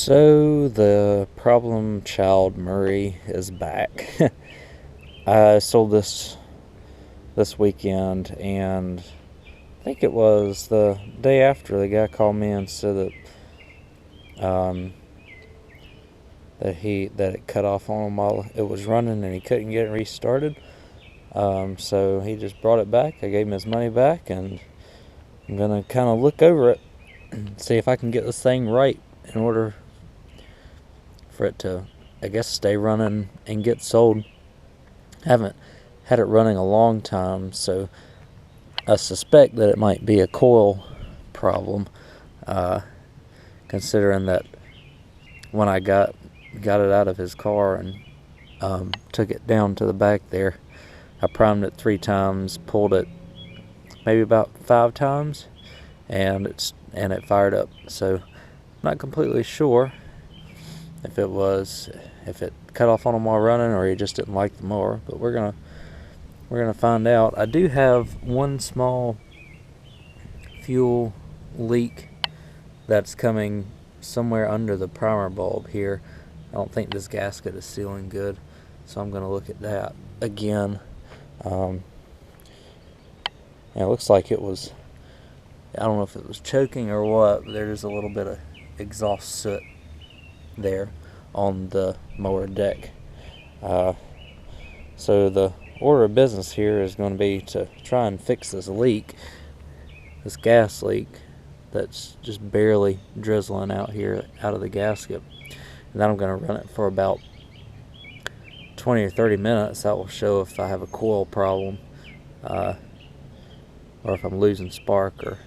So the problem child Murray is back. I sold this weekend, and I think it was the day after the guy called me and said that it cut off on him while it was running and he couldn't get it restarted. So he just brought it back. I gave him his money back, and I'm gonna kind of look over it and see if I can get this thing right in order for it to, I guess, stay running and get sold. Haven't had it running a long time, so I suspect that it might be a coil problem, considering that when I got it out of his car and took it down to the back there, I primed it 3 times, pulled it maybe about 5 times, and it fired up. So I'm not completely sure if it cut off on him while running, or he just didn't like the mower, but we're gonna find out. I do have one small fuel leak that's coming somewhere under the primer bulb here. I don't think this gasket is sealing good, so I'm gonna look at that again. It looks like it was, I don't know if it was choking or what, but there's a little bit of exhaust soot there on the mower deck. So the order of business here is going to be to try and fix this gas leak that's just barely drizzling out of the gasket. And then I'm going to run it for about 20 or 30 minutes. That will show if I have a coil problem, or if I'm losing spark, or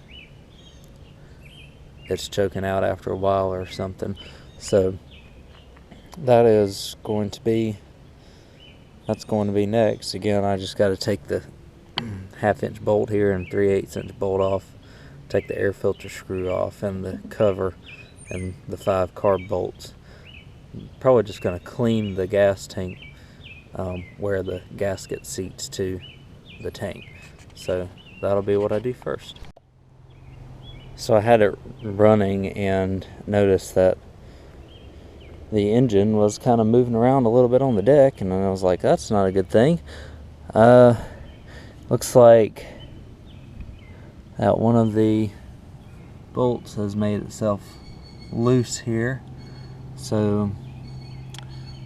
it's choking out after a while or something. So that's going to be next. Again, I just got to take the 1/2 inch bolt here and 3/8 inch bolt off, take the air filter screw off and the cover and the 5 carb bolts. Probably just going to clean the gas tank where the gasket seats to the tank. So that'll be what I do first. So I had it running and noticed that the engine was kind of moving around a little bit on the deck, and then I was like, that's not a good thing. Looks like that one of the bolts has made itself loose here, so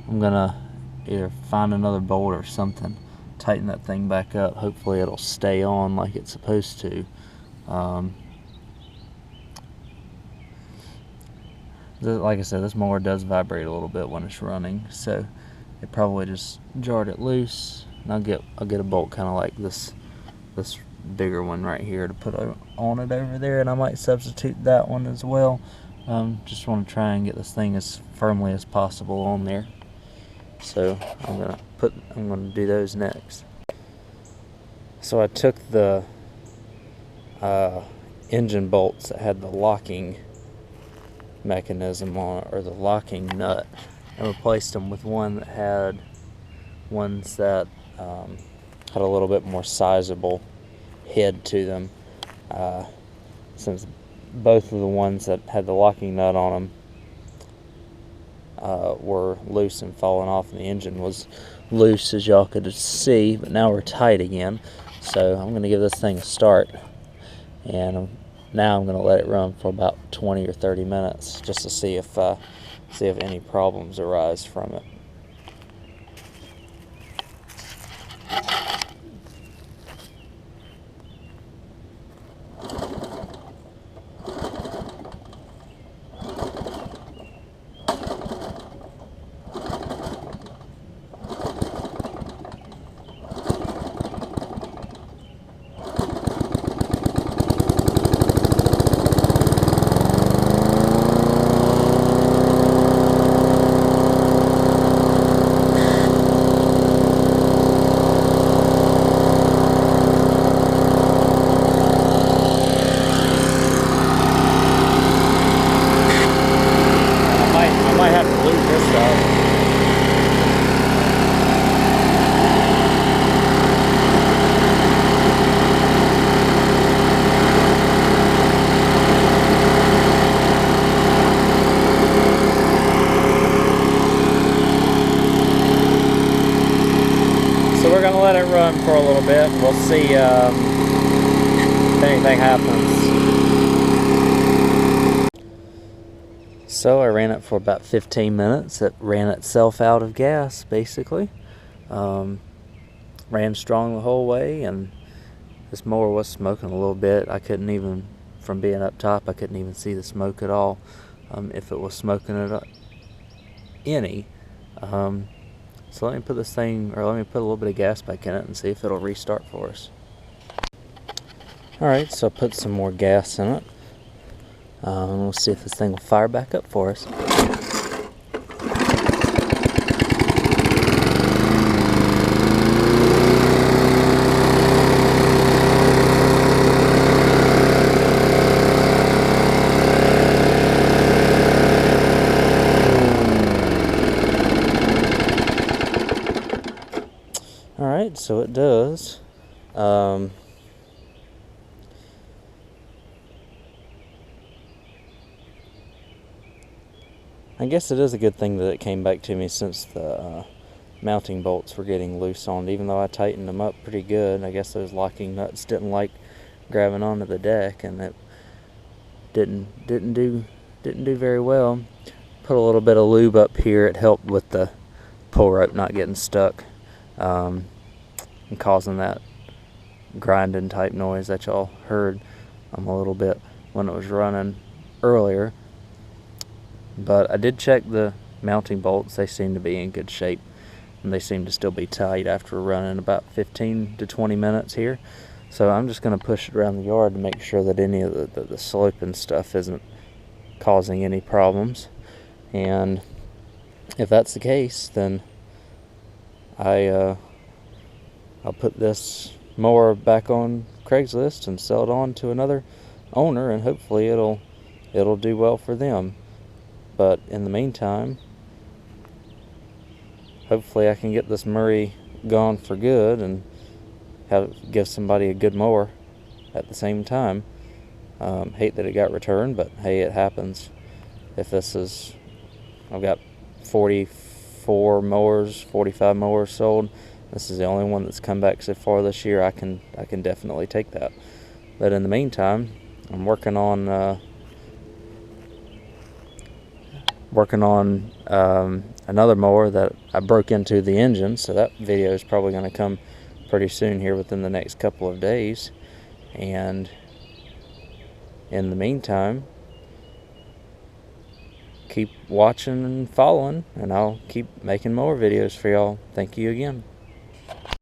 I'm gonna either find another bolt or something, tighten that thing back up. Hopefully it'll stay on like it's supposed to. Like I said, this mower does vibrate a little bit when it's running, so it probably just jarred it loose. And I'll get a bolt kind of like this bigger one right here to put on it over there, and I might substitute that one as well. Just want to try and get this thing as firmly as possible on there. So I'm gonna do those next. So I took the engine bolts that had the locking mechanism on it, or the locking nut, and replaced them with one that had ones that had a little bit more sizable head to them, since both of the ones that had the locking nut on them were loose and falling off, and the engine was loose, as y'all could see, but now we're tight again. So I'm going to give this thing a start, and now I'm going to let it run for about 20 or 30 minutes just to see if any problems arise from it. for a little bit. We'll see if anything happens. So I ran it for about 15 minutes. It ran itself out of gas, basically. Ran strong the whole way, and this mower was smoking a little bit. I couldn't even, from being up top, I couldn't even see the smoke at all, if it was smoking at any. So let me put this thing, or let me put a little bit of gas back in it and see if it'll restart for us. Alright, so I put some more gas in it. We'll see if this thing will fire back up for us. Alright, so it does. I guess it is a good thing that it came back to me, since the mounting bolts were getting loose on it. Even though I tightened them up pretty good, I guess those locking nuts didn't like grabbing onto the deck, and it didn't do very well. Put a little bit of lube up here. It helped with the pull rope not getting stuck, and causing that grinding type noise that y'all heard a little bit when it was running earlier. But I did check the mounting bolts. They seem to be in good shape, and they seem to still be tight after running about 15 to 20 minutes here. So I'm just going to push it around the yard to make sure that any of the sloping stuff isn't causing any problems. And if that's the case, then I'll put this mower back on Craigslist and sell it on to another owner, and hopefully it'll do well for them. But in the meantime, hopefully I can get this Murray gone for good and give somebody a good mower at the same time. Hate that it got returned, but hey, it happens. If this is, I've got 44 mowers, 45 mowers sold. This is the only one that's come back so far this year. I can definitely take that. But in the meantime, I'm working on another mower that I broke into the engine, so that video is probably going to come pretty soon here within the next couple of days. And in the meantime, keep watching and following, and I'll keep making more videos for y'all. Thank you again.